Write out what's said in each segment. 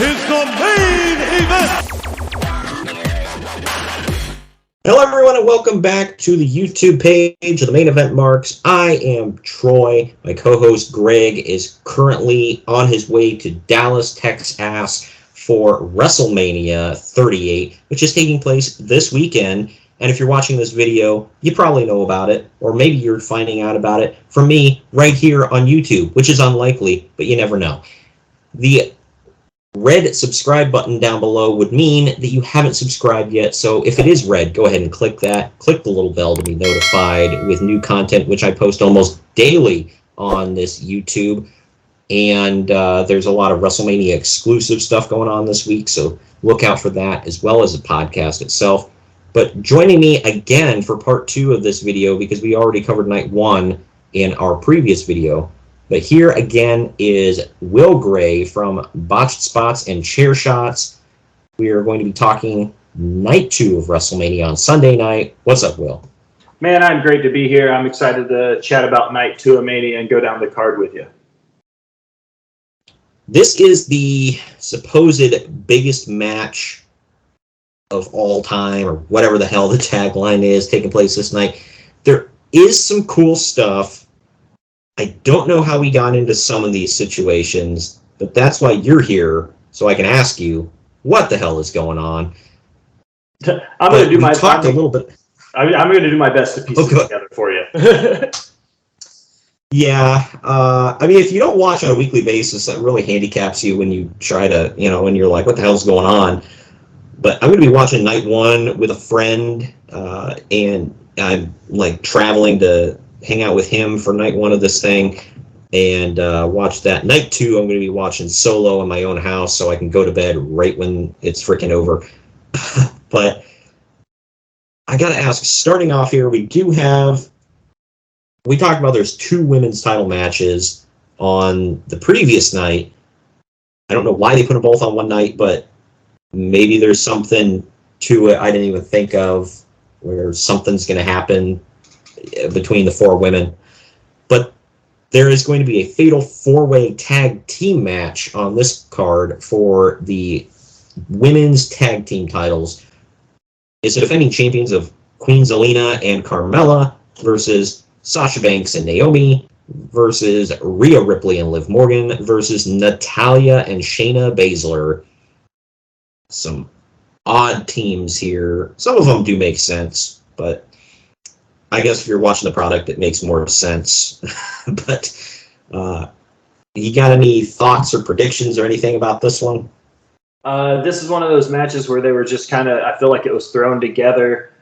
is the main event. Hello everyone and welcome back to the YouTube page of the Main Event Marks. I am Troy. My co-host Greg is currently on his way to Dallas, Texas for WrestleMania 38, which is taking place this weekend. And if you're watching this video, you probably know about it, or maybe you're finding out about it from me right here on YouTube, which is unlikely, but you never know. The red subscribe button down below would mean that you haven't subscribed yet, so if it is red, go ahead and click that. Click the little bell to be notified with new content, which I post almost daily on this YouTube. And there's a lot of WrestleMania exclusive stuff going on this week, so look out for that, as well as the podcast itself. But joining me again for part 2 of this video, because we already covered night 1 in our previous video, but here again is Will Gray from Botched Spots and Chair Shots. We are going to be talking night 2 of WrestleMania on Sunday night. What's up, Will? Man, I'm great to be here. I'm excited to chat about night 2 of Mania and go down the card with you. This is the supposed biggest match of all time, or whatever the hell the tagline is, taking place this night. There is some cool stuff. I don't know how we got into some of these situations, but that's why you're here, so I can ask you what the hell is going on. I'm going to do my talked a little bit. I'm going to do my best to piece it together for you. Yeah, I mean, if you don't watch on a weekly basis, that really handicaps you when you try to, when you're like, what the hell's going on? But I'm going to be watching night 1 with a friend, and I'm like traveling to hang out with him for night 1 of this thing, and watch that. Night 2, I'm going to be watching solo in my own house, so I can go to bed right when it's freaking over. But I got to ask, starting off here, we talked about there's 2 women's title matches on the previous night. I don't know why they put them both on one night, but maybe there's something to it I didn't even think of, where something's going to happen between the 4 women. But there is going to be a fatal 4-way tag team match on this card for the women's tag team titles. It's the defending champions of Queen Zelina and Carmella versus Sasha Banks and Naomi versus Rhea Ripley and Liv Morgan versus Natalya and Shayna Baszler. Some odd teams here. Some of them do make sense, but I guess if you're watching the product, it makes more sense. But you got any thoughts or predictions or anything about this one? This is one of those matches where they were just kind of, I feel like it was thrown together.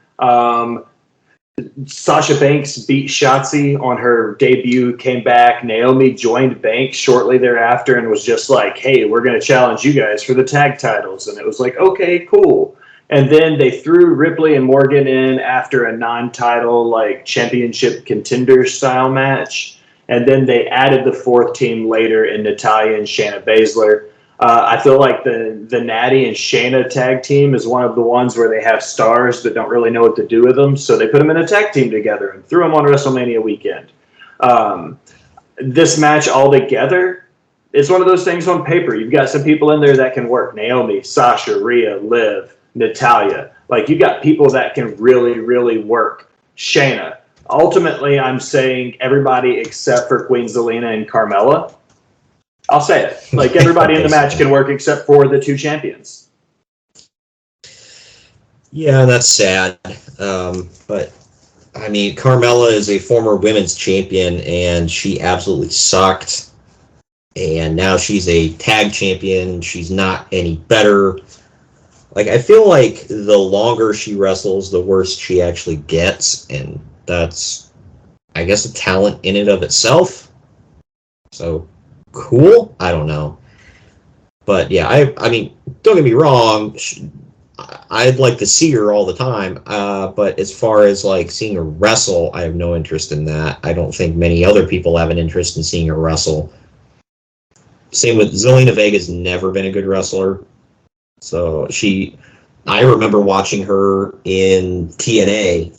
Sasha Banks beat Shotzi on her debut, came back. Naomi joined Banks shortly thereafter and was just like, hey, we're going to challenge you guys for the tag titles. And it was like, okay, cool. And then they threw Ripley and Morgan in after a non-title, like, championship contender style match. And then they added the 4th team later in Natalya and Shayna Baszler. I feel like the Natty and Shayna tag team is one of the ones where they have stars that don't really know what to do with them, so they put them in a tag team together and threw them on WrestleMania weekend. This match altogether, it's one of those things on paper. You've got some people in there that can work. Naomi, Sasha, Rhea, Liv, Natalya. Like, you got people that can really, really work. Shayna. Ultimately, I'm saying everybody except for Queen Zelina and Carmella. I'll say it. Like, everybody in the match can work except for the 2 champions. Yeah, that's sad. But, I mean, Carmella is a former women's champion, and she absolutely sucked. And now she's a tag champion. She's not any better. Like, I feel like the longer she wrestles, the worse she actually gets. And that's, I guess, a talent in and of itself. So, cool? I don't know. But yeah, I mean, don't get me wrong, I'd like to see her all the time, but as far as like seeing her wrestle, I have no interest in that. I don't think many other people have an interest in seeing her wrestle. Same with Zelina Vega's never been a good wrestler. So I remember watching her in TNA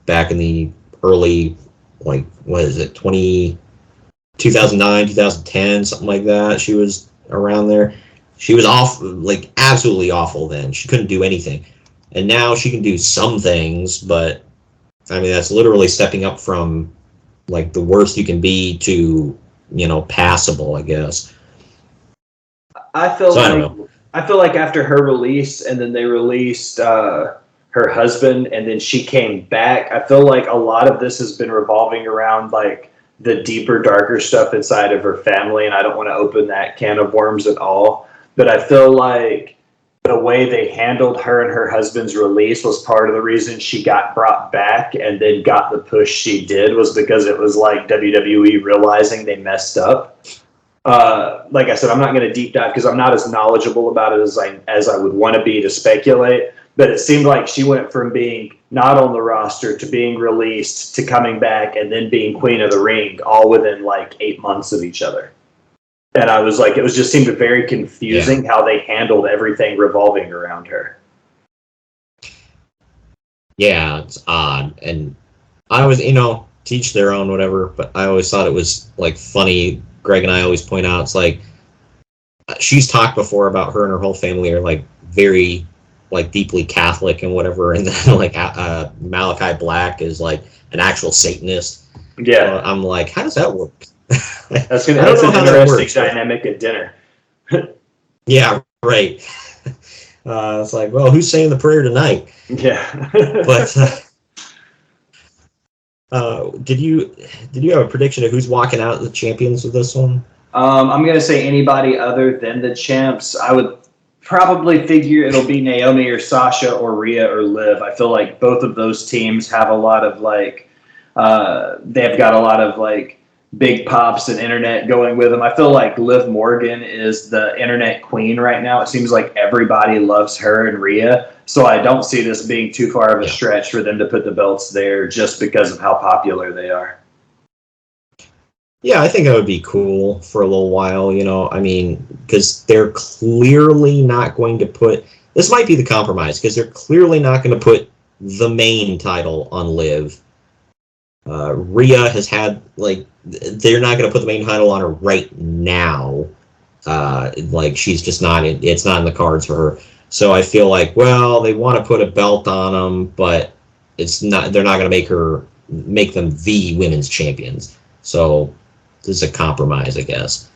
back in the early, like, what is it, 2009, 2010, something like that. She was around there. She was like absolutely awful then. She couldn't do anything. And now she can do some things, but I mean, that's literally stepping up from like the worst you can be to, passable, I guess. I feel like after her release, and then they released her husband, and then she came back. I feel like a lot of this has been revolving around like the deeper, darker stuff inside of her family, and I don't want to open that can of worms at all. But I feel like the way they handled her and her husband's release was part of the reason she got brought back and then got the push she did, was because it was like WWE realizing they messed up. Like I said, I'm not going to deep dive because I'm not as knowledgeable about it as I would want to be to speculate. But it seemed like she went from being not on the roster to being released to coming back and then being Queen of the Ring, all within like 8 months of each other. And I was like, just seemed very confusing how they handled everything revolving around her. Yeah, it's odd. And I was, teach their own, whatever, but I always thought it was like funny. Greg and I always point out, it's like, she's talked before about her and her whole family are like very like deeply Catholic and whatever. And then like Malachi Black is like an actual Satanist. Yeah. I'm like, how does that work? That's an interesting dynamic at dinner. Yeah, right. It's like, well, who's saying the prayer tonight? Yeah. But did you have a prediction of who's walking out the champions of this one? I'm gonna say anybody other than the champs. I would probably figure it'll be Naomi or Sasha or Rhea or Liv. I feel like both of those teams have a lot of like they've got a lot of like big pops and internet going with them. I feel like Liv Morgan is the internet queen right now. It seems like everybody loves her and Rhea. So I don't see this being too far of a stretch for them to put the belts there just because of how popular they are. Yeah, I think that would be cool for a little while, I mean, because they're clearly not going to put, this might be the compromise, because they're clearly not going to put the main title on Liv. Rhea has had, like, they're not going to put the main title on her right now. Like, she's just not, it's not in the cards for her. So I feel like, well, they want to put a belt on them, but it's not, they're not going to make them the women's champions. So this is a compromise, I guess.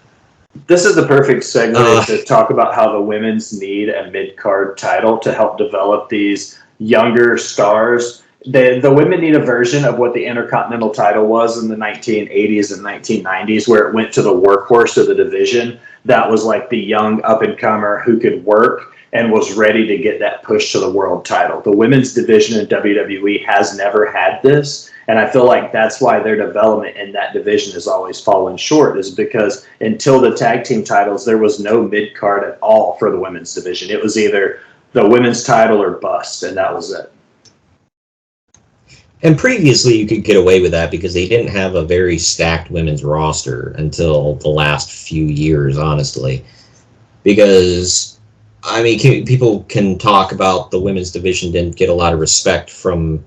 This is the perfect segue to talk about how the women's need a mid-card title to help develop these younger stars. The women need a version of what the Intercontinental title was in the 1980s and 1990s, where it went to the workhorse of the division. That was like the young up-and-comer who could work and was ready to get that push to the world title. The women's division in WWE has never had this, and I feel like that's why their development in that division has always fallen short, is because until the tag team titles, there was no mid-card at all for the women's division. It was either the women's title or bust, and that was it. And previously, you could get away with that because they didn't have a very stacked women's roster until the last few years, honestly. Because, I mean, people can talk about the women's division didn't get a lot of respect from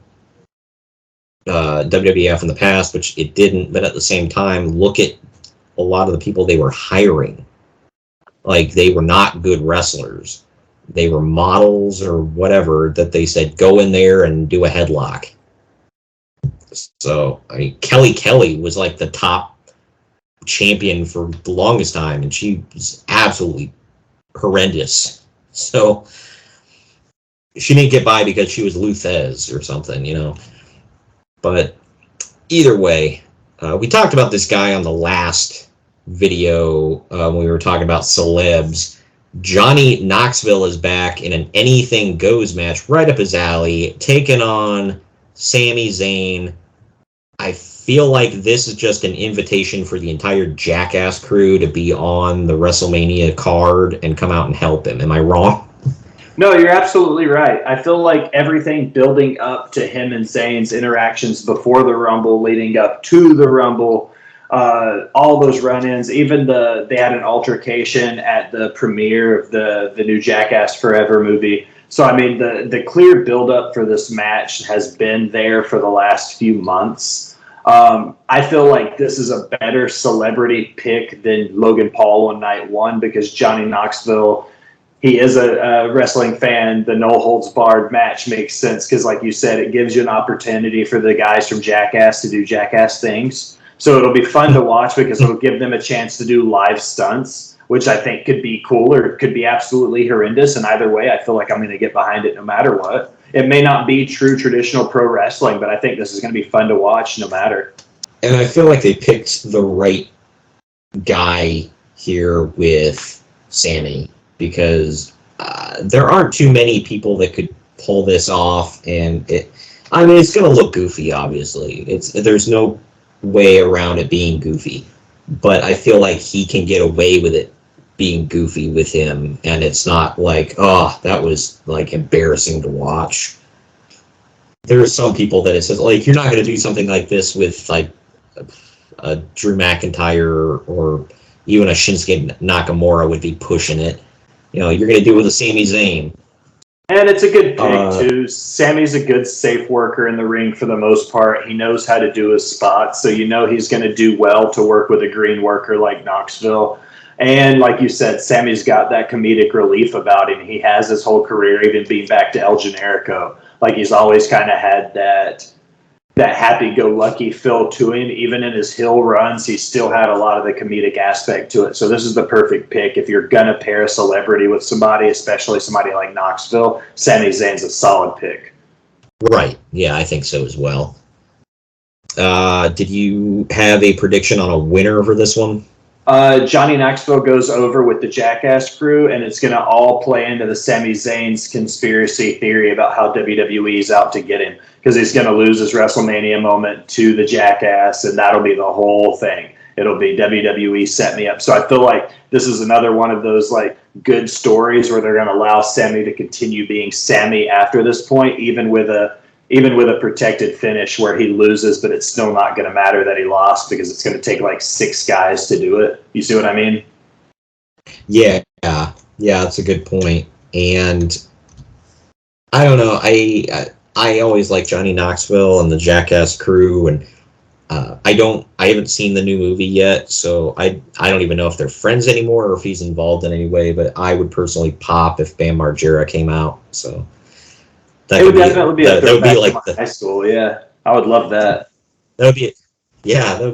WWF in the past, which it didn't. But at the same time, look at a lot of the people they were hiring. Like, they were not good wrestlers. They were models or whatever that they said, go in there and do a headlock. So, I mean, Kelly was like the top champion for the longest time, and she was absolutely horrendous. So, she didn't get by because she was Lou Thez or something, But either way, we talked about this guy on the last video when we were talking about celebs. Johnny Knoxville is back in an Anything Goes match right up his alley, taking on Sami Zayn. I feel like this is just an invitation for the entire Jackass crew to be on the WrestleMania card and come out and help him. Am I wrong? No, you're absolutely right. I feel like everything building up to him and Zayn's interactions before the Rumble, leading up to the Rumble, all those run-ins, even they had an altercation at the premiere of the new Jackass Forever movie. So, I mean, the clear build-up for this match has been there for the last few months. I feel like this is a better celebrity pick than Logan Paul on night one, because Johnny Knoxville he is a wrestling fan, the no holds barred match makes sense because, like you said, it gives you an opportunity for the guys from Jackass to do Jackass things. So it'll be fun to watch because it'll give them a chance to do live stunts, which I think could be cool or could be absolutely horrendous. And either way, I feel like I'm going to get behind it no matter what. It may not be true traditional pro wrestling, but I think this is going to be fun to watch no matter. And I feel like they picked the right guy here with Sammy, because there aren't too many people that could pull this off, and it's going to look goofy, obviously. There's no way around it being goofy, but I feel like he can get away with it being goofy with him, and it's not like, oh, that was like embarrassing to watch. There are some people that it says, like, you're not going to do something like this with like a Drew McIntyre or even a Shinsuke Nakamura would be pushing it. You know, you're going to do it with a Sami Zayn. And it's a good pick, too. Sammy's a good, safe worker in the ring for the most part. He knows how to do his spots, so you know he's going to do well to work with a green worker like Knoxville. And like you said, Sammy's got that comedic relief about him. He has his whole career, even being back to El Generico. Like, he's always kind of had that happy-go-lucky feel to him. Even in his heel runs, he still had a lot of the comedic aspect to it. So this is the perfect pick. If you're going to pair a celebrity with somebody, especially somebody like Knoxville, Sami Zayn's a solid pick. Right. Yeah, I think so as well. Did you have a prediction on a winner for this one? Johnny Knoxville goes over with the Jackass crew, and it's going to all play into the Sami Zayn's conspiracy theory about how WWE is out to get him, because he's going to lose his WrestleMania moment to the Jackass, and that'll be the whole thing. It'll be WWE set me up. So I feel like this is another one of those like good stories where they're going to allow Sami to continue being Sami after this point, even with a protected finish where he loses, but it's still not going to matter that he lost because it's going to take like 6 guys to do it. You see what I mean? Yeah, that's a good point. And I don't know, I always like Johnny Knoxville and the Jackass crew, and I haven't seen the new movie yet, so I don't even know if they're friends anymore or if he's involved in any way, but I would personally pop if Bam Margera came out, so. It would definitely be a throwback to my high school. Yeah, I would love that. That would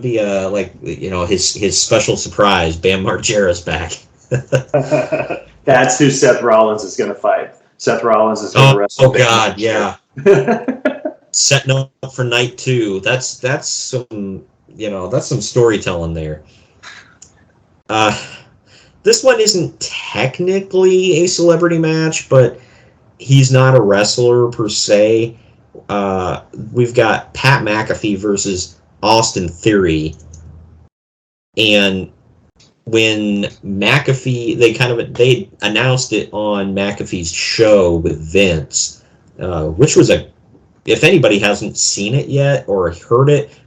be like, you know, his special surprise. Bam Margera's back. That's who Seth Rollins is going to fight. Seth Rollins is going to wrestle. Oh God, yeah. Setting up for night 2. That's some storytelling there. This one isn't technically a celebrity match, but he's not a wrestler per se. We've got Pat McAfee versus Austin Theory. And when McAfee, they announced it on McAfee's show with Vince, which was if anybody hasn't seen it yet or heard it,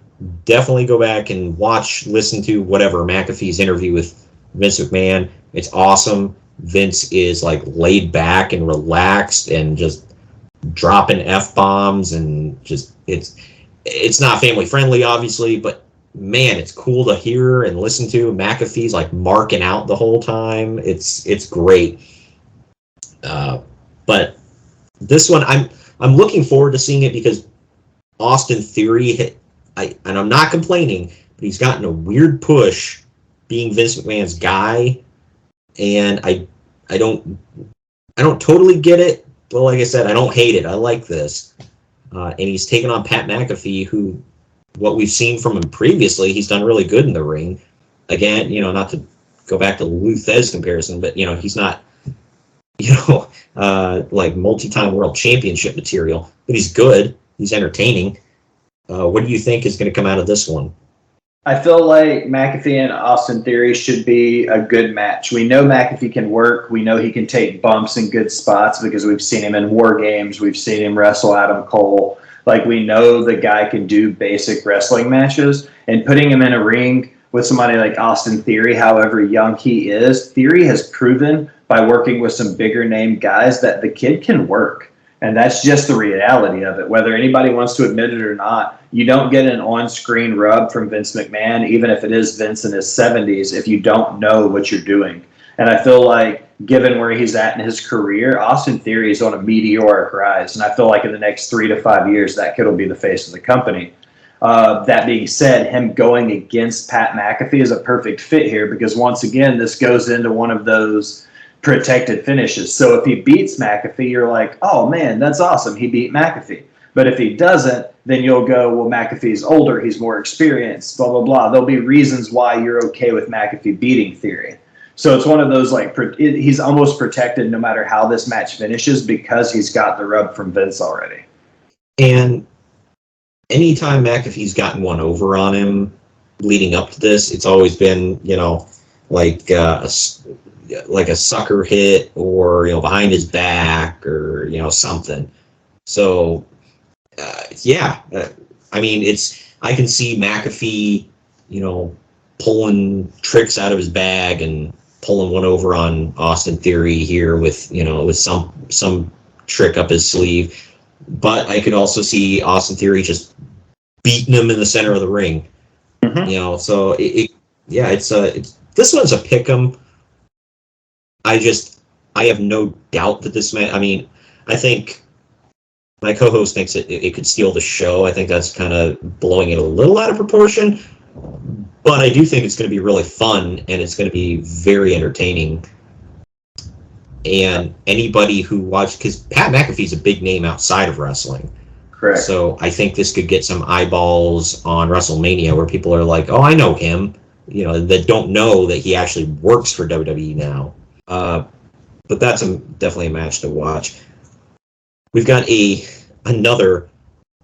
definitely go back and listen to whatever McAfee's interview with Vince McMahon. It's awesome. Vince is like laid back and relaxed and just dropping F-bombs, and just it's not family friendly, obviously, but man, it's cool to hear and listen to. McAfee's like marking out the whole time. It's great. But this one, I'm looking forward to seeing it because Austin Theory, and I'm not complaining, but he's gotten a weird push being Vince McMahon's guy. And I don't totally get it, but like I said, I don't hate it. I like this. And he's taken on Pat McAfee, who, what we've seen from him previously, he's done really good in the ring. Again, you know, not to go back to Lou Thez comparison, but, you know, he's not, like multi-time world championship material, but he's good. He's entertaining. What do you think is going to come out of this one? I feel like McAfee and Austin Theory should be a good match. We know McAfee can work. We know he can take bumps in good spots because we've seen him in War Games. We've seen him wrestle Adam Cole. Like, we know the guy can do basic wrestling matches. And putting him in a ring with somebody like Austin Theory, however young he is, Theory has proven by working with some bigger name guys that the kid can work. And that's just the reality of it. Whether anybody wants to admit it or not, you don't get an on-screen rub from Vince McMahon, even if it is Vince in his 70s, if you don't know what you're doing. And I feel like given where he's at in his career, Austin Theory is on a meteoric rise. And I feel like in the next 3 to 5 years, that kid will be the face of the company. That being said, him going against Pat McAfee is a perfect fit here because, once again, this goes into one of those protected finishes. So if he beats McAfee, you're like, oh, man, that's awesome. He beat McAfee. But if he doesn't, then you'll go, well, McAfee's older. He's more experienced, blah, blah, blah. There'll be reasons why you're okay with McAfee beating Theory. So it's one of those, like, he's almost protected no matter how this match finishes because he's got the rub from Vince already. And anytime McAfee's gotten one over on him leading up to this, it's always been, like a sucker hit or, behind his back or, something. So, I mean, I can see McAfee, pulling tricks out of his bag and pulling one over on Austin Theory here with, with some trick up his sleeve. But I could also see Austin Theory just beating him in the center of the ring. Mm-hmm. So it's this one's a pick'em. I have no doubt that this man. I mean, I think my co-host thinks it could steal the show. I think that's kind of blowing it a little out of proportion. But I do think it's going to be really fun and it's going to be very entertaining. And anybody who watched, because Pat McAfee's a big name outside of wrestling. Correct. So I think this could get some eyeballs on WrestleMania where people are like, oh, I know him, that don't know that he actually works for WWE now. But that's definitely a match to watch. We've got another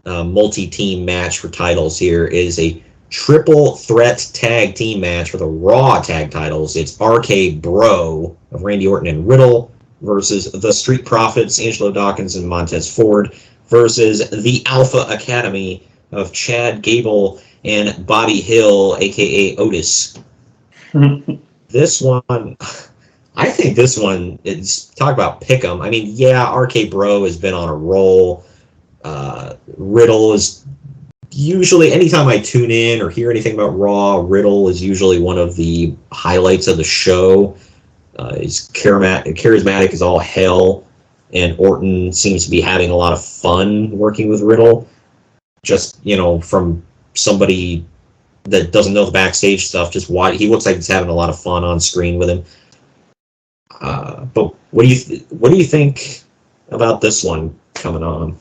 multi-team match for titles here. It is a triple threat tag team match for the Raw tag titles. It's RK Bro of Randy Orton and Riddle versus the Street Profits, Angelo Dawkins and Montez Ford, versus the Alpha Academy of Chad Gable and Bobby Hill, a.k.a. Otis. This one, I think this one is, talk about pick'em. I mean, RK Bro has been on a roll. Riddle is usually, anytime I tune in or hear anything about Raw, Riddle is usually one of the highlights of the show. He's charismatic as all hell, and Orton seems to be having a lot of fun working with Riddle. Just, from somebody that doesn't know the backstage stuff, just why he looks like he's having a lot of fun on screen with him. But what do you think about this one coming on?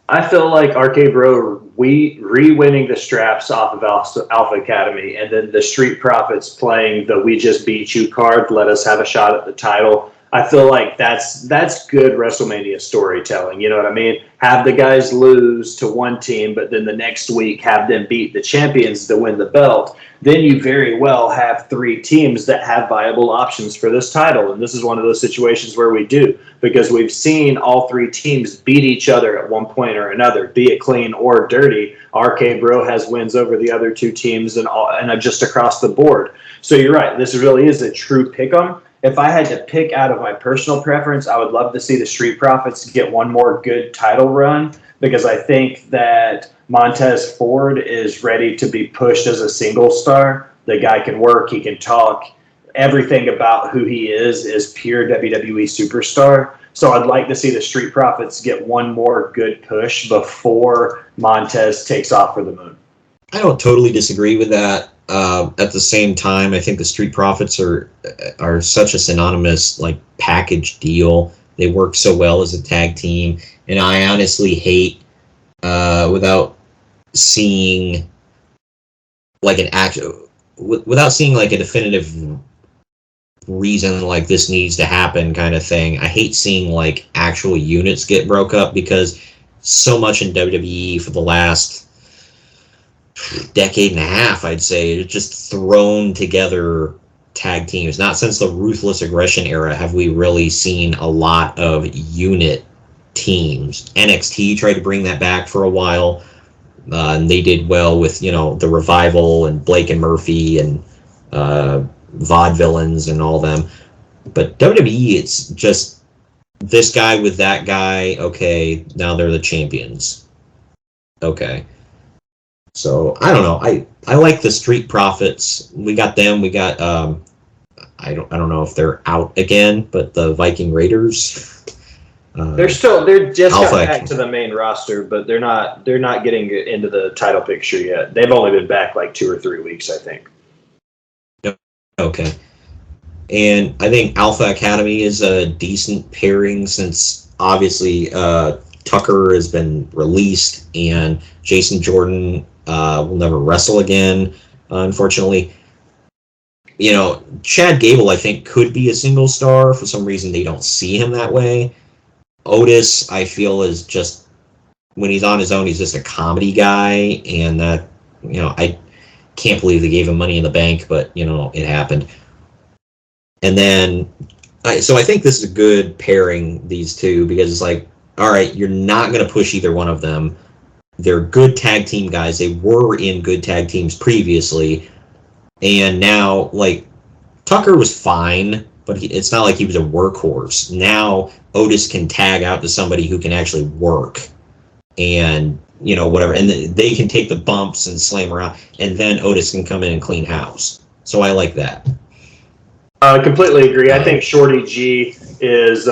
I feel like RK Bro re-winning the straps off of Alpha Academy, and then the Street Profits playing the "We Just Beat You" card. Let us have a shot at the title. I feel like that's good WrestleMania storytelling. You know what I mean? Have the guys lose to one team, but then the next week have them beat the champions to win the belt. Then you very well have 3 teams that have viable options for this title. And this is one of those situations where we do, because we've seen all 3 teams beat each other at one point or another, be it clean or dirty. RK Bro has wins over the other 2 teams and just across the board. So you're right. This really is a true pick'em. If I had to pick out of my personal preference, I would love to see the Street Profits get one more good title run, because I think that Montez Ford is ready to be pushed as a single star. The guy can work, he can talk. Everything about who he is pure WWE superstar. So I'd like to see the Street Profits get one more good push before Montez takes off for the moon. I don't totally disagree with that. At the same time, I think the Street Profits are such a synonymous package deal. They work so well as a tag team, and I honestly hate without seeing a definitive reason this needs to happen kind of thing. I hate seeing actual units get broke up, because so much in WWE for the last decade and a half, I'd say, it's just thrown together tag teams. Not since the Ruthless Aggression era have we really seen a lot of unit teams. NXT tried to bring that back for a while, and they did well with the Revival and Blake and Murphy and Vaudevillains and all them. But WWE, it's just this guy with that guy. Okay, now they're the champions. Okay. So I don't know. I like the Street Profits. We got them. We got I don't know if they're out again, but the Viking Raiders. They're just got Alpha back to the main roster, but they're not getting into the title picture yet. They've only been back like 2 or 3 weeks, I think. Okay. And I think Alpha Academy is a decent pairing since obviously Tucker has been released and Jason Jordan will never wrestle again, unfortunately. You know, Chad Gable, I think, could be a single star. For some reason, they don't see him that way. Otis, I feel, is just, when he's on his own, he's just a comedy guy. And that, you know, I can't believe they gave him Money in the Bank, but, you know, it happened. And then, so I think this is a good pairing, these two, because it's like, all right, you're not going to push either one of them. They're good tag team guys. They were in good tag teams previously. And now, like, Tucker was fine, but it's not like he was a workhorse. Now, Otis can tag out to somebody who can actually work and, you know, whatever. And they can take the bumps and slam around. And then Otis can come in and clean house. So I like that. I completely agree. I think Shorty G is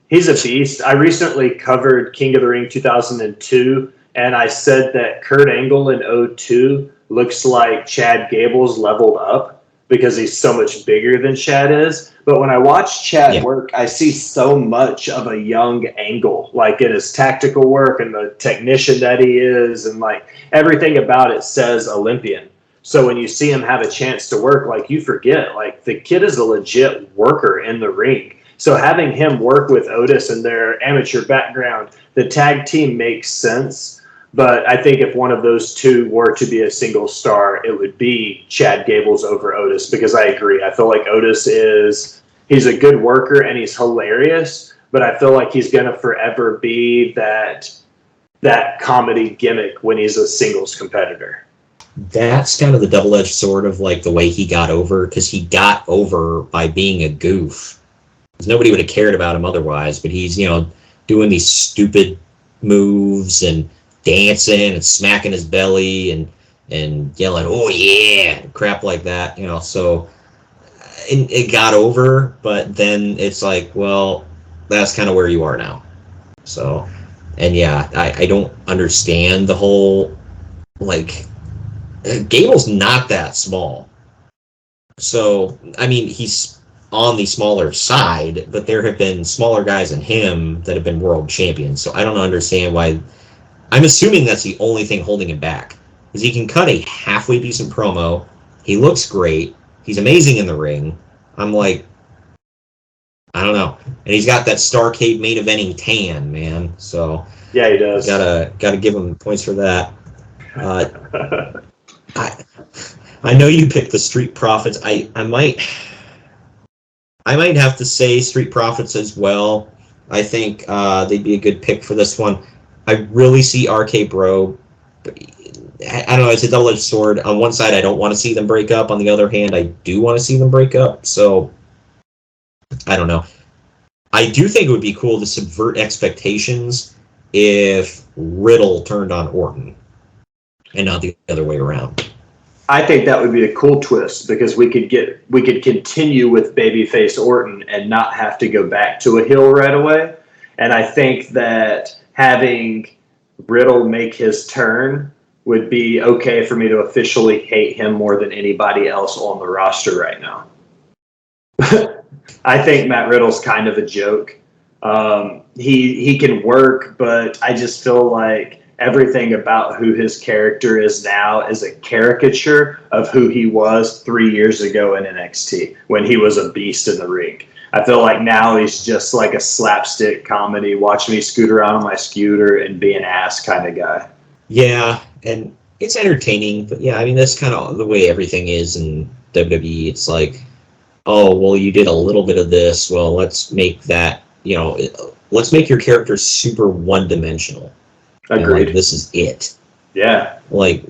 he's a beast. I recently covered King of the Ring 2002, and I said that Kurt Angle in 02 looks like Chad Gable's leveled up because he's so much bigger than Chad is. But when I watch Chad work, I see so much of a young Angle, like in his tactical work and the technician that he is, and like everything about it says Olympian. So when you see him have a chance to work, like, you forget, like, the kid is a legit worker in the ring. So having him work with Otis and their amateur background, the tag team makes sense. But I think if one of those two were to be a single star, it would be Chad Gables over Otis, because I agree. I feel like Otis he's a good worker and he's hilarious, but I feel like he's going to forever be that comedy gimmick when he's a singles competitor. That's kind of the double-edged sword of, like, the way he got over, because he got over by being a goof. Because nobody would have cared about him otherwise, but he's, you know, doing these stupid moves and dancing and smacking his belly and yelling, "Oh yeah," and crap like that, you know. So it got over, but then it's like, well, that's kind of where you are now. So, and yeah, I don't understand the whole, like, Gable's not that small. So, I mean, he's on the smaller side, but there have been smaller guys than him that have been world champions. So I don't understand why. I'm assuming that's the only thing holding him back. Is he can cut a halfway decent promo. He looks great. He's amazing in the ring. I'm like, I don't know. And he's got that Starrcade main eventing tan, man. So yeah, he does. Gotta give him points for that. I know you picked the Street Profits. I might have to say Street Profits as well. I think they'd be a good pick for this one. I really see RK Bro. I don't know. It's a double-edged sword. On one side, I don't want to see them break up. On the other hand, I do want to see them break up. So I don't know. I do think it would be cool to subvert expectations if Riddle turned on Orton and not the other way around. I think that would be a cool twist, because we could continue with babyface Orton and not have to go back to a heel right away. And I think that having Riddle make his turn would be okay for me to officially hate him more than anybody else on the roster right now. I think Matt Riddle's kind of a joke. He can work, but I just feel like everything about who his character is now is a caricature of who he was 3 years ago in NXT when he was a beast in the ring. I feel like now he's just like a slapstick comedy, watch me scoot around on my scooter and be an ass kind of guy. Yeah, and it's entertaining, but yeah, I mean, that's kind of the way everything is in WWE. It's like, oh, well, you did a little bit of this. Well, let's make that, you know, let's make your character super one-dimensional. Agreed. Like, this is it. Yeah. Like,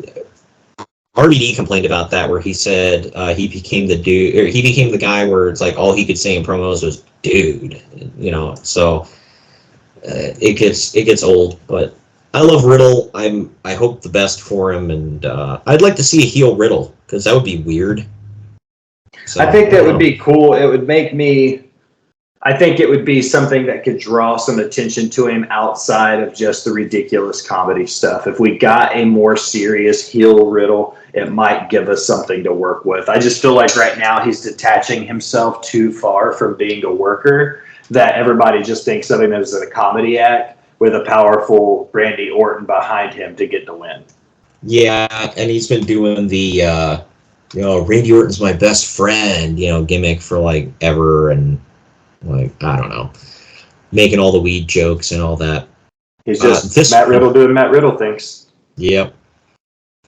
RVD complained about that, where he said he became the guy where it's like all he could say in promos was "dude," you know. So it gets old, but I love Riddle. I hope the best for him, and I'd like to see a heel Riddle, because that would be weird. So, I think that would be cool. It would make me. I think it would be something that could draw some attention to him outside of just the ridiculous comedy stuff. If we got a more serious heel Riddle, it might give us something to work with. I just feel like right now he's detaching himself too far from being a worker, that everybody just thinks of him as a comedy act with a powerful Randy Orton behind him to get the win. Yeah, and he's been doing the, Randy Orton's my best friend, gimmick for like ever, and like, I don't know, making all the weed jokes and all that. He's just Matt Riddle doing Matt Riddle things. Yep.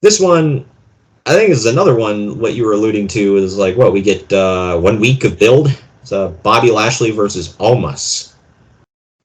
This one, I think is another one, what you were alluding to is like, we get 1 week of build. It's Bobby Lashley versus Omos.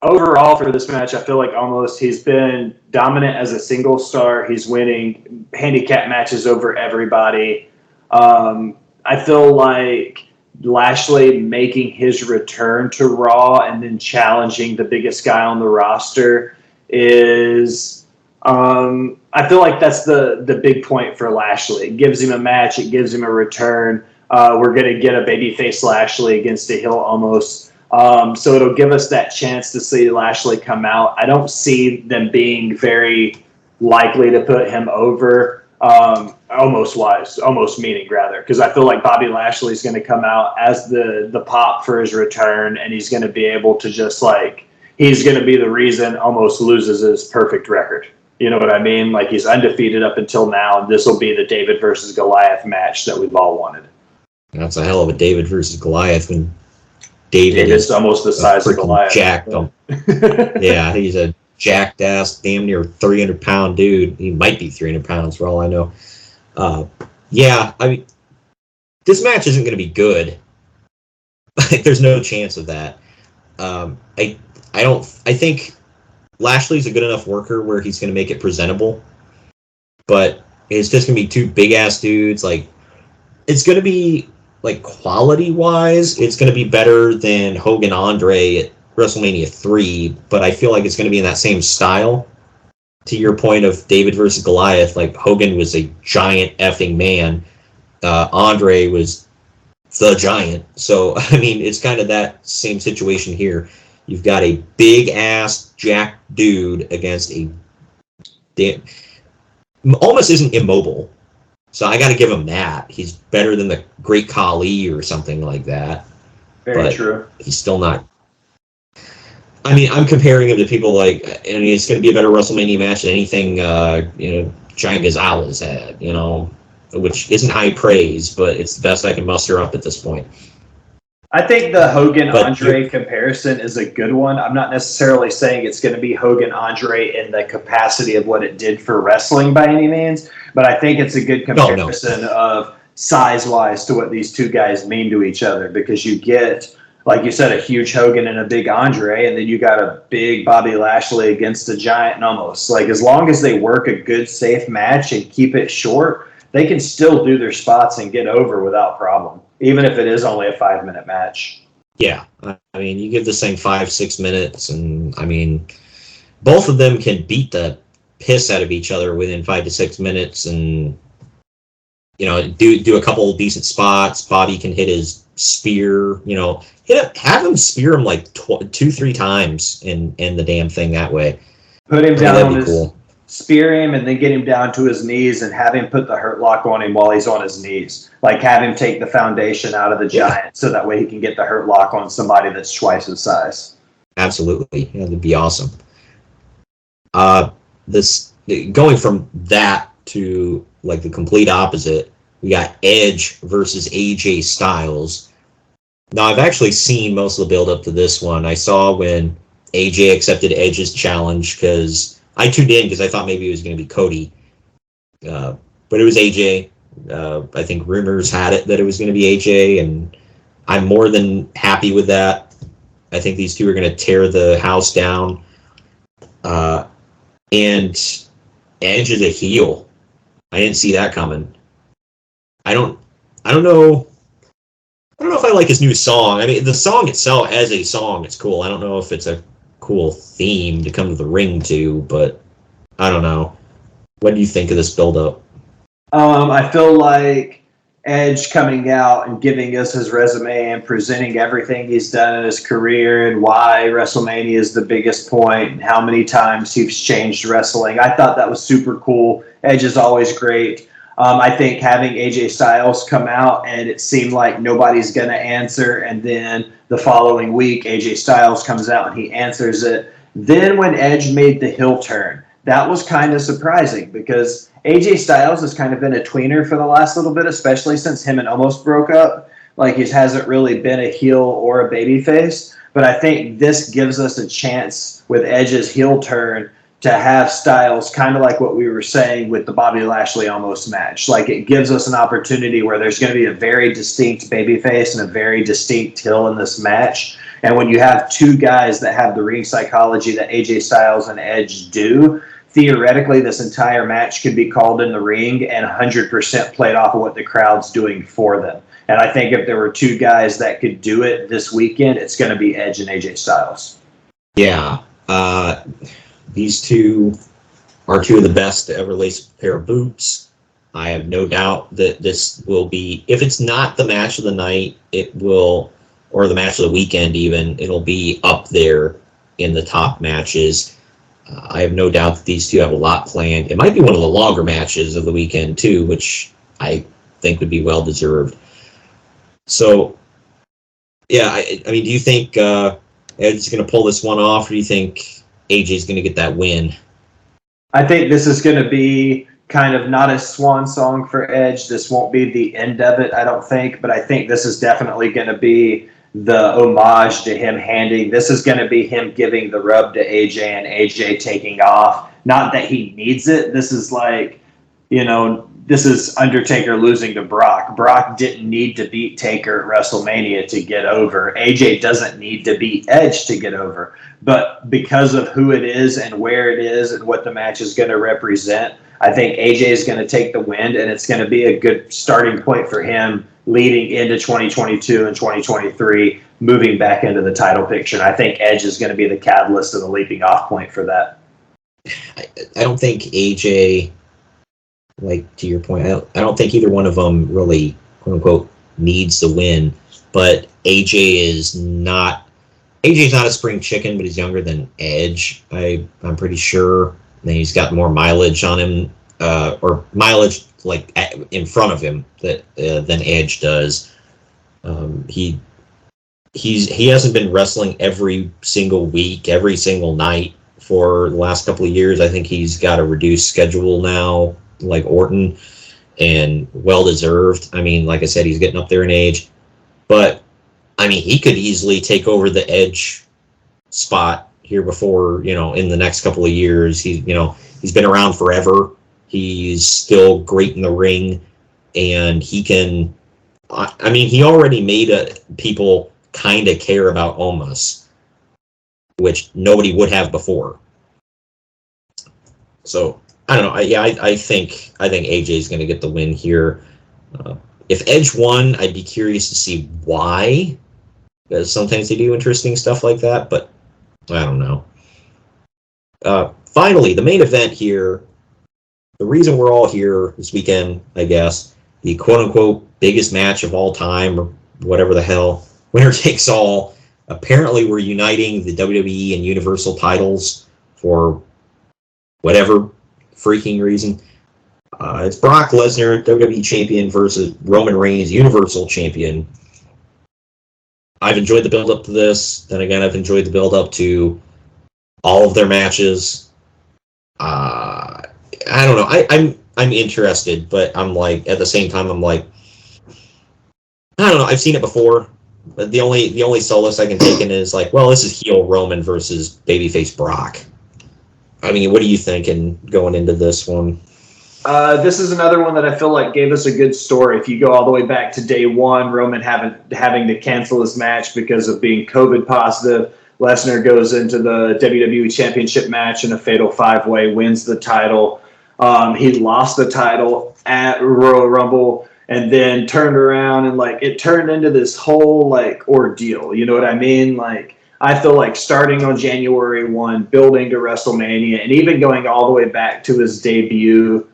Overall for this match, I feel like almost he's been dominant as a single star. He's winning handicap matches over everybody. I feel like Lashley making his return to Raw and then challenging the biggest guy on the roster is, I feel like that's the big point for Lashley. It gives him a match. It gives him a return. We're going to get a babyface Lashley against a heel Omos. So it'll give us that chance to see Lashley come out. I don't see them being very likely to put him over, almost meaning rather, because I feel like Bobby Lashley is going to come out as the pop for his return, and he's going to be able to just like, he's going to be the reason Omos loses his perfect record. You know what I mean? Like, he's undefeated up until now, and this will be the David versus Goliath match that we've all wanted. That's a hell of a David versus Goliath when David's almost the size of Goliath. Jacked him. Yeah, he's a jacked ass, damn near 300-pound dude. He might be 300 pounds for all I know. Yeah, I mean, this match isn't going to be good. There's no chance of that. I think Lashley's a good enough worker where he's going to make it presentable, but it's just going to be two big ass dudes. Like, it's going to be like quality wise, it's going to be better than Hogan Andre at WrestleMania 3, but I feel like it's going to be in that same style. To your point of David versus Goliath, like Hogan was a giant effing man. Andre was the giant. So, I mean, it's kind of that same situation here. You've got a big ass jack dude against a almost isn't immobile. So I got to give him that. He's better than the Great Khali or something like that. Very true. He's still not. I mean, I'm comparing him to people like, I mean, it's going to be a better WrestleMania match than anything, Giant Gonzalez had, which isn't high praise, but it's the best I can muster up at this point. I think the Hogan-Andre comparison is a good one. I'm not necessarily saying it's going to be Hogan-Andre in the capacity of what it did for wrestling by any means, but I think it's a good comparison of size-wise to what these two guys mean to each other, because you get, like you said, a huge Hogan and a big Andre, and then you got a big Bobby Lashley against a giant Omos. Like, as long as they work a good, safe match and keep it short, they can still do their spots and get over without problem, even if it is only a 5-minute match. Yeah. I mean, you give this thing 5-6 minutes, and I mean, both of them can beat the piss out of each other within 5 to 6 minutes, and do a couple of decent spots. Bobby can hit his spear, have him spear him like 2-3 times and end the damn thing that way. Put him down on his, spear him, and then get him down to his knees and have him put the hurt lock on him while he's on his knees. Like, have him take the foundation out of the giant so that way he can get the hurt lock on somebody that's twice his size. Absolutely. Yeah, that'd be awesome. This going from that to like the complete opposite, we got Edge versus AJ Styles. Now, I've actually seen most of the build up to this one. I saw when AJ accepted Edge's challenge, because I tuned in because I thought maybe it was going to be Cody, but it was AJ. I think rumors had it that it was going to be AJ, and I'm more than happy with that. I think these two are going to tear the house down. And Edge is a heel. I didn't see that coming. I don't know if I like his new song. I mean, the song itself as a song, it's cool. I don't know if it's a cool theme to come to the ring to, but I don't know. What do you think of this build-up? I feel like Edge coming out and giving us his resume and presenting everything he's done in his career and why WrestleMania is the biggest point and how many times he's changed wrestling. I thought that was super cool. Edge is always great. I think having AJ Styles come out and it seemed like nobody's going to answer, and then the following week AJ Styles comes out and he answers it. Then when Edge made the heel turn, that was kind of surprising because AJ Styles has kind of been a tweener for the last little bit, especially since him and Omos broke up. Like, he hasn't really been a heel or a babyface. But I think this gives us a chance with Edge's heel turn to have Styles, kind of like what we were saying with the Bobby Lashley Omos match. Like, it gives us an opportunity where there's going to be a very distinct babyface and a very distinct heel in this match. And when you have two guys that have the ring psychology that AJ Styles and Edge do, theoretically, this entire match could be called in the ring and 100% played off of what the crowd's doing for them. And I think if there were two guys that could do it this weekend, it's going to be Edge and AJ Styles. Yeah. These two are two of the best to ever lace a pair of boots. I have no doubt that this will be, if it's not the match of the night, it will, or the match of the weekend even, it'll be up there in the top matches. I have no doubt that these two have a lot planned. It might be one of the longer matches of the weekend, too, which I think would be well-deserved. So, yeah, I mean, do you think Edge's going to pull this one off, or do you think AJ's going to get that win? I think this is going to be kind of not a swan song for Edge. This won't be the end of it, I don't think, but I think this is definitely going to be the homage to him handing. This is going to be him giving the rub to AJ and AJ taking off. Not that he needs it. This is like, this is Undertaker losing to Brock. Brock didn't need to beat Taker at WrestleMania to get over. AJ doesn't need to beat Edge to get over. But because of who it is and where it is and what the match is going to represent, I think AJ is going to take the win, and it's going to be a good starting point for him leading into 2022 and 2023, moving back into the title picture. And I think Edge is going to be the catalyst and the leaping off point for that. I don't think AJ, like, to your point, I don't think either one of them really, quote unquote, needs the win. But AJ's not a spring chicken, but he's younger than Edge. I'm pretty sure. And he's got more mileage on him, or mileage like in front of him than Edge does. He hasn't been wrestling every single week, every single night for the last couple of years. I think he's got a reduced schedule now, like Orton, and well-deserved. I mean, like I said, he's getting up there in age. But, I mean, he could easily take over the Edge spot here before, in the next couple of years. He's been around forever. He's still great in the ring, and he can, I mean, he already made people kind of care about Omos, which nobody would have before. So, I don't know. I think AJ is going to get the win here. If Edge won, I'd be curious to see why, because sometimes they do interesting stuff like that, but I don't know. Finally, the main event here, the reason we're all here this weekend, I guess, the quote-unquote biggest match of all time, or whatever the hell, winner takes all. Apparently, we're uniting the WWE and Universal titles for whatever freaking reason. It's Brock Lesnar, WWE Champion, versus Roman Reigns, Universal Champion. I've enjoyed the build-up to this. Then again, I've enjoyed the build-up to all of their matches. I don't know. I'm interested, but I'm like, at the same time, I'm like, I don't know. I've seen it before. But the only solace I can take in is like, well, this is heel Roman versus babyface Brock. I mean, what are you thinking going into this one? This is another one that I feel like gave us a good story. If you go all the way back to day one, Roman having to cancel his match because of being COVID positive. Lesnar goes into the WWE Championship match in a fatal 5-way, wins the title. He lost the title at Royal Rumble and then turned around and it turned into this whole ordeal. You know what I mean? I feel like starting on January 1, building to WrestleMania, and even going all the way back to his debut,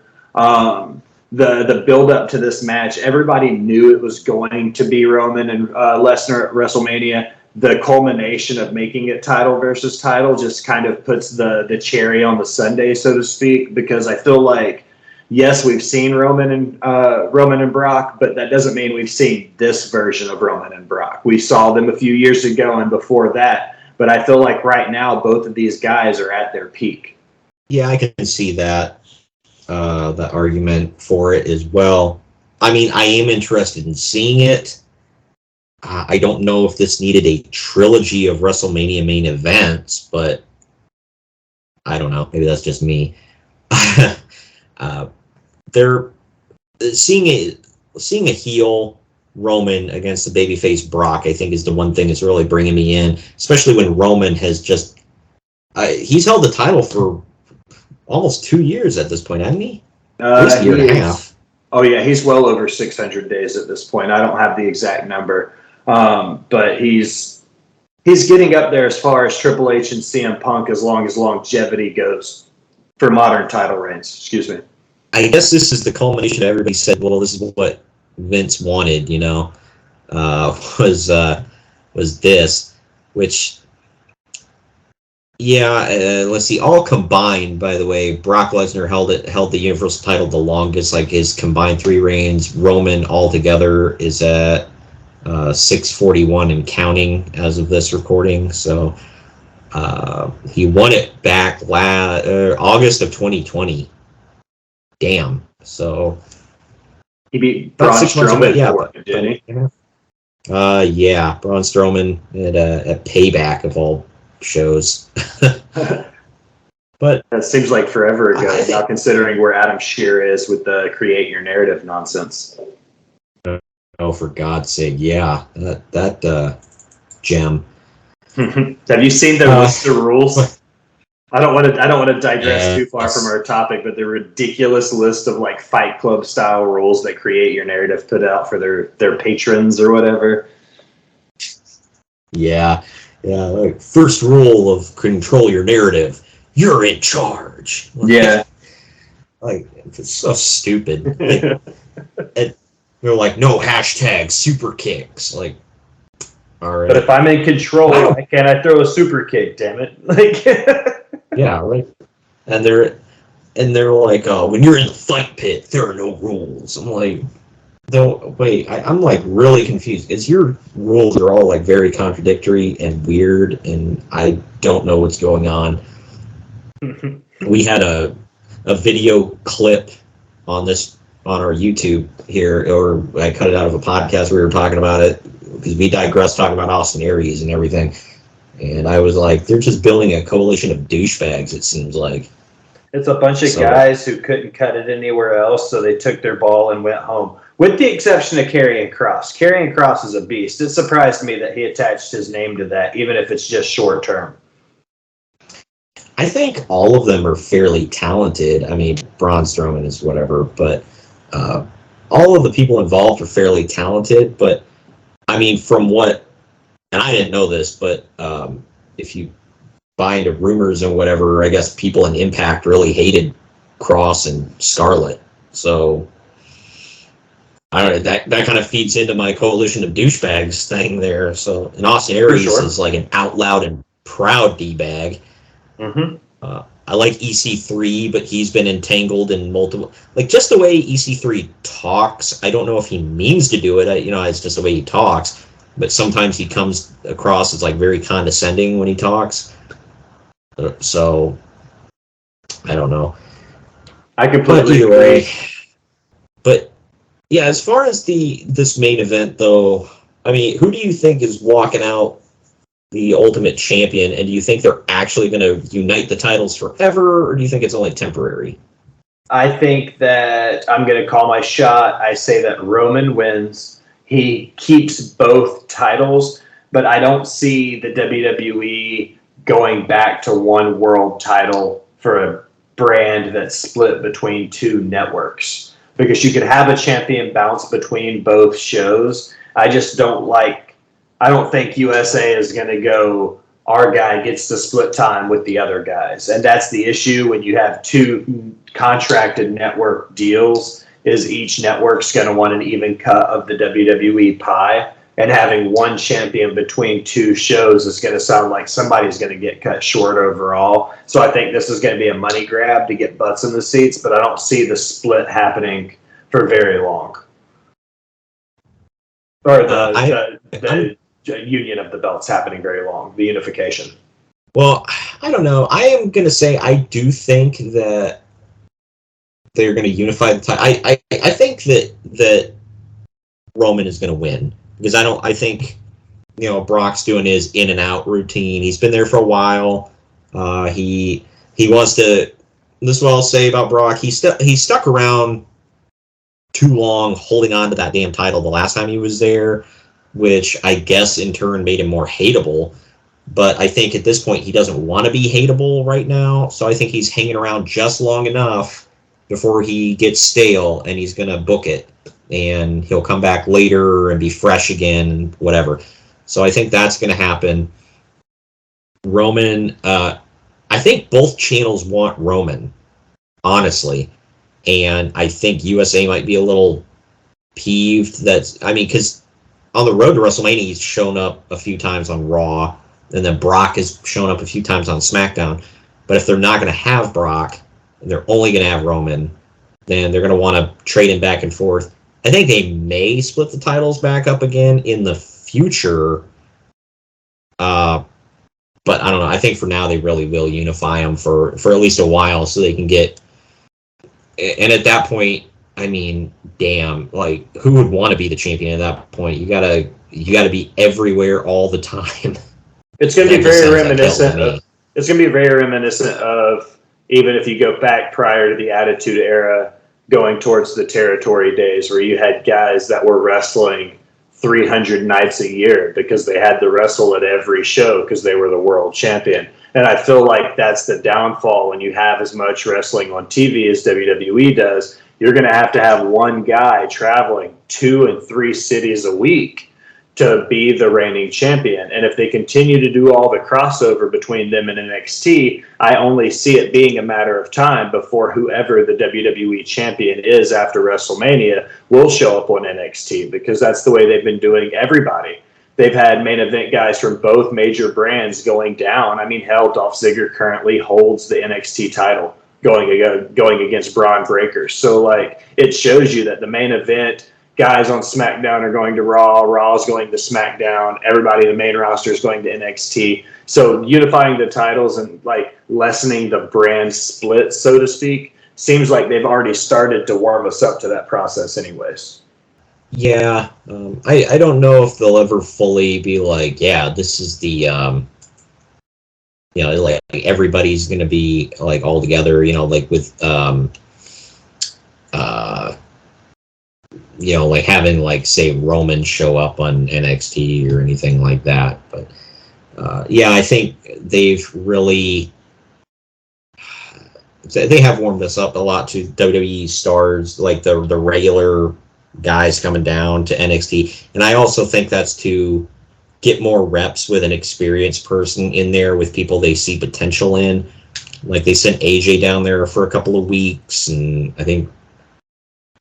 the build up to this match, everybody knew it was going to be Roman and Lesnar at WrestleMania. The culmination of making it title versus title just kind of puts the cherry on the sundae, so to speak, because I feel like, yes, we've seen Roman and Brock, but that doesn't mean we've seen this version of Roman and Brock. We saw them a few years ago and before that, but I feel like right now both of these guys are at their peak. Yeah, I can see that. The argument for it as well. I mean, I am interested in seeing it. I don't know if this needed a trilogy of WrestleMania main events, but I don't know. Maybe that's just me. They're seeing a heel Roman against the babyface Brock, I think, is the one thing that's really bringing me in, especially when Roman has just he's held the title for almost 2 years at this point, hasn't he? At least a year and a half. Oh yeah, he's well over 600 days at this point. I don't have the exact number, but he's getting up there as far as Triple H and CM Punk as long as longevity goes for modern title reigns. Excuse me. I guess this is the culmination. Everybody said, "Well, this is what Vince wanted," you know, was this, which. Yeah, let's see. All combined, by the way, Brock Lesnar held the Universal title the longest. Like his combined 3 reigns. Roman altogether is at 641 and counting as of this recording. So he won it back August of 2020. Damn. So he beat Braun Strowman. Didn't he? Yeah, Braun Strowman at Payback of all shows. But that seems like forever ago, not considering where Adam Shear is with the create your narrative nonsense. Oh, for God's sake, yeah, that gem. Have you seen the list of rules? I don't want to digress too far from our topic, but the ridiculous list of like Fight Club style rules that create your narrative put out for their patrons or whatever. Yeah, like first rule of control your narrative, you're in charge. Yeah. Like, it's so stupid. And they're like, no hashtag super kicks. Like, all right. But if I'm in control, why can't I throw a super kick, damn it? Like, yeah, right. And they're like, oh, when you're in the fight pit, there are no rules. I'm like, no, wait, I'm like really confused because your rules are all like very contradictory and weird, and I don't know what's going on. We had a video clip on our YouTube here, or I cut it out of a podcast. We were talking about it because we digressed talking about Austin Aries and everything. And I was like, they're just building a coalition of douchebags, it seems like. It's a bunch of guys who couldn't cut it anywhere else, so they took their ball and went home. With the exception of Karrion Kross. Karrion Kross is a beast. It surprised me that he attached his name to that, even if it's just short term. I think all of them are fairly talented. I mean, Braun Strowman is whatever, but all of the people involved are fairly talented. But, I mean, from what, and I didn't know this, but if you buy into rumors and whatever, I guess people in Impact really hated Kross and Scarlett. So, I don't know, that kind of feeds into my coalition of douchebags thing there. So, and Austin Aries is like an out loud and proud D-bag. Mm-hmm. I like EC3, but he's been entangled in multiple, like just the way EC3 talks. I don't know if he means to do it. It's just the way he talks. But sometimes he comes across as like very condescending when he talks. So I don't know. I completely agree. But yeah, as far as this main event though, I mean, who do you think is walking out the Ultimate Champion, and do you think they're actually going to unite the titles forever, or do you think it's only temporary? I think that I'm going to call my shot. I say that Roman wins. He keeps both titles, but I don't see the WWE going back to one world title for a brand that's split between 2 networks, because you could have a champion bounce between both shows. I don't think USA is going to go, our guy gets to split time with the other guys. And that's the issue when you have 2 contracted network deals. is each network's going to want an even cut of the WWE pie. And having one champion between two shows is going to sound like somebody's going to get cut short overall. So I think this is going to be a money grab to get butts in the seats, but I don't see the split happening for very long. Or the union of the belts happening very long, the unification. Well, I don't know. I am going to say I do think that they're going to unify the title. I think that Roman is going to win. Because I think, Brock's doing his in and out routine. He's been there for a while. He wants to. This is what I'll say about Brock. He stuck around too long, holding on to that damn title the last time he was there, which I guess in turn made him more hateable. But I think at this point he doesn't want to be hateable right now. So I think he's hanging around just long enough before he gets stale, and he's gonna book it. And he'll come back later and be fresh again and whatever. So I think that's going to happen. Roman, I think both channels want Roman, honestly. And I think USA might be a little peeved because on the road to WrestleMania, he's shown up a few times on Raw, and then Brock has shown up a few times on SmackDown. But if they're not going to have Brock, and they're only going to have Roman, then they're going to want to trade him back and forth. I think they may split the titles back up again in the future, but I don't know. I think for now they really will unify them for at least a while, so they can get. And at that point, I mean, damn, like who would want to be the champion at that point? You gotta be everywhere all the time. It's going to be very reminiscent. It's going to be very reminiscent of even if you go back prior to the Attitude Era, going towards the territory days where you had guys that were wrestling 300 nights a year because they had to wrestle at every show because they were the world champion. And I feel like that's the downfall when you have as much wrestling on TV as WWE does. You're going to have one guy traveling 2 and 3 cities a week to be the reigning champion. And if they continue to do all the crossover between them and NXT, I only see it being a matter of time before whoever the WWE champion is after WrestleMania will show up on NXT, because that's the way they've been doing everybody. They've had main event guys from both major brands going down. I mean, hell, Dolph Ziggler currently holds the NXT title going against Braun Breaker. So, like, it shows you that the main event guys on SmackDown are going to Raw, Raw's going to SmackDown, everybody in the main roster is going to NXT. So unifying the titles and like lessening the brand split, so to speak, seems like they've already started to warm us up to that process anyways. Yeah, I don't know if they'll ever fully be like, yeah, this is the, like everybody's going to be like all together, like with, like having like say Roman show up on NXT or anything like that. But I think they've really they have warmed us up a lot to WWE stars, like the regular guys coming down to NXT. And I also think that's to get more reps with an experienced person in there with people they see potential in. Like they sent AJ down there for a couple of weeks, and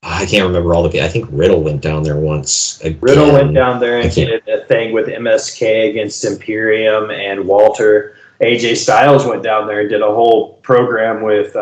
I can't remember all the people. I think Riddle went down there once. Again. Riddle went down there and did a thing with MSK against Imperium and Walter. AJ Styles went down there and did a whole program with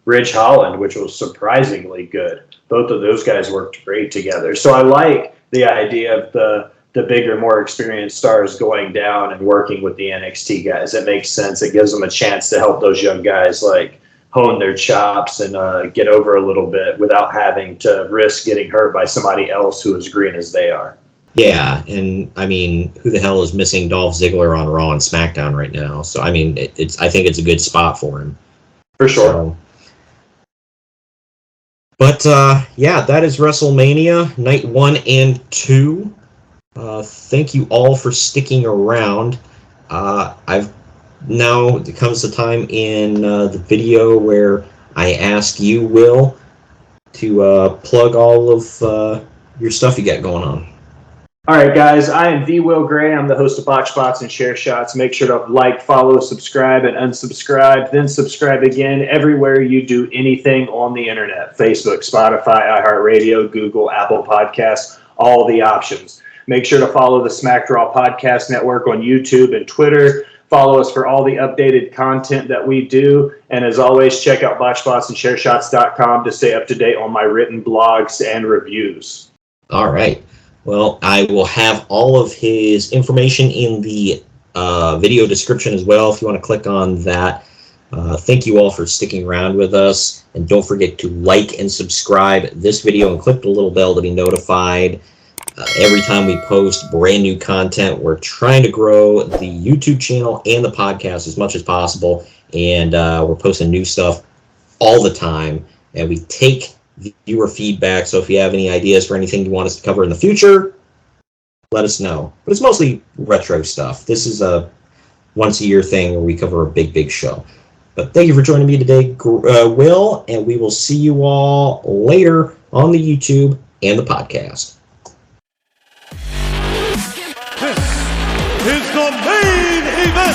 Ridge Holland, which was surprisingly good. Both of those guys worked great together. So I like the idea of the bigger, more experienced stars going down and working with the NXT guys. It makes sense. It gives them a chance to help those young guys like hone their chops and get over a little bit without having to risk getting hurt by somebody else who is green as they are. Yeah, and I mean, who the hell is missing Dolph Ziggler on Raw and SmackDown right now? So I mean, I think it's a good spot for him. For sure. But that is WrestleMania Night 1 and 2. Thank you all for sticking around. Now comes the time in the video where I ask you, Will, to plug all of your stuff you got going on. All right, guys, I am the Will Gray. I'm the host of Botched Spots and Chair Shots. Make sure to like, follow, subscribe, and unsubscribe, then subscribe again everywhere you do anything on the internet. Facebook, Spotify, iHeartRadio, Google, Apple Podcasts, all the options. Make sure to follow the Smack Draw Podcast Network on YouTube and Twitter. Follow us for all the updated content that we do. And as always, check out BotchedSpotsAndChairShots.com to stay up to date on my written blogs and reviews. All right. Well, I will have all of his information in the video description as well if you want to click on that. Thank you all for sticking around with us. And don't forget to like and subscribe this video and click the little bell to be notified every time we post brand new content. We're trying to grow the YouTube channel and the podcast as much as possible. And we're posting new stuff all the time. And we take viewer feedback, so if you have any ideas for anything you want us to cover in the future, let us know. But it's mostly retro stuff. This is a once-a-year thing where we cover a big show. But thank you for joining me today, Will, and we will see you all later on the YouTube and the podcast. This is the main event.